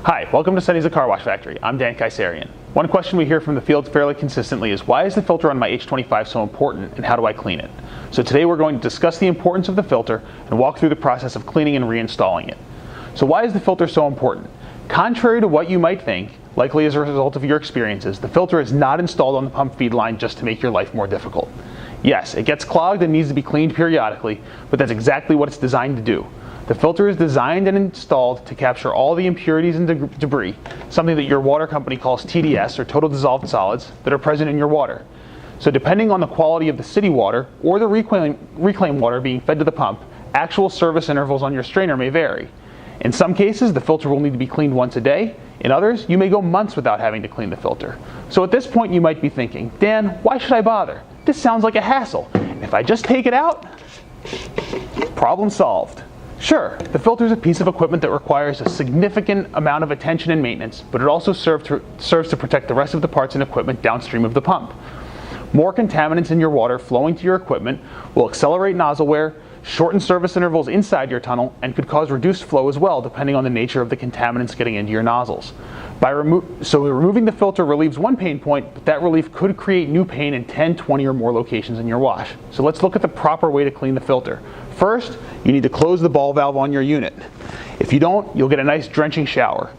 Hi, welcome to Sonny's Car Wash Factory. I'm Dan Kaisarian. One question we hear from the field fairly consistently is, why is the filter on my H25 so important and how do I clean it? So today we're going to discuss the importance of the filter and walk through the process of cleaning and reinstalling it. So why is the filter so important? Contrary to what you might think, likely as a result of your experiences, the filter is not installed on the pump feed line just to make your life more difficult. Yes, it gets clogged and needs to be cleaned periodically, but that's exactly what it's designed to do. The filter is designed and installed to capture all the impurities and debris, something that your water company calls TDS, or total dissolved solids, that are present in your water. So depending on the quality of the city water or the reclaimed water being fed to the pump, actual service intervals on your strainer may vary. In some cases, the filter will need to be cleaned once a day. In others, you may go months without having to clean the filter. So at this point you might be thinking, Dan, why should I bother? This sounds like a hassle. If I just take it out, problem solved. Sure, the filter is a piece of equipment that requires a significant amount of attention and maintenance, but it also serves to protect the rest of the parts and equipment downstream of the pump. More contaminants in your water flowing to your equipment will accelerate nozzle wear, shorten service intervals inside your tunnel, and could cause reduced flow as well, depending on the nature of the contaminants getting into your nozzles. Removing the filter relieves one pain point, but that relief could create new pain in 10, 20, or more locations in your wash. So let's look at the proper way to clean the filter. First, you need to close the ball valve on your unit. If you don't, you'll get a nice drenching shower.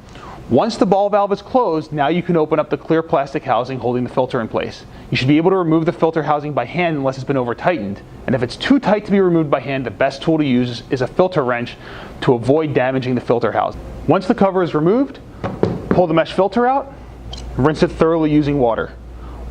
Once the ball valve is closed, now you can open up the clear plastic housing holding the filter in place. You should be able to remove the filter housing by hand unless it's been over tightened. And if it's too tight to be removed by hand, the best tool to use is a filter wrench to avoid damaging the filter housing. Once the cover is removed, pull the mesh filter out, rinse it thoroughly using water.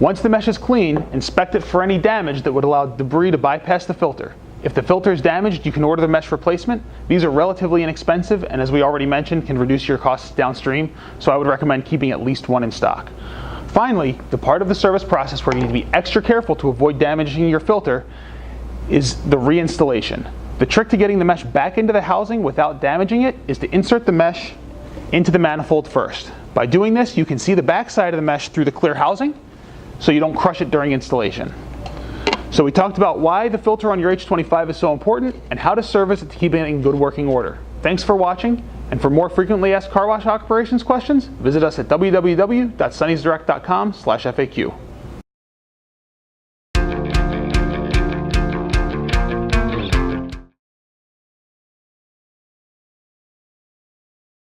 Once the mesh is clean, inspect it for any damage that would allow debris to bypass the filter. If the filter is damaged, you can order the mesh replacement. These are relatively inexpensive and, as we already mentioned, can reduce your costs downstream, so I would recommend keeping at least one in stock. Finally, the part of the service process where you need to be extra careful to avoid damaging your filter is the reinstallation. The trick to getting the mesh back into the housing without damaging it is to insert the mesh into the manifold first. By doing this, you can see the back side of the mesh through the clear housing, so you don't crush it during installation. So we talked about why the filter on your H25 is so important and how to service it to keep it in good working order. Thanks for watching, and for more frequently asked car wash operations questions, visit us at www.sonnysdirect.com/FAQ.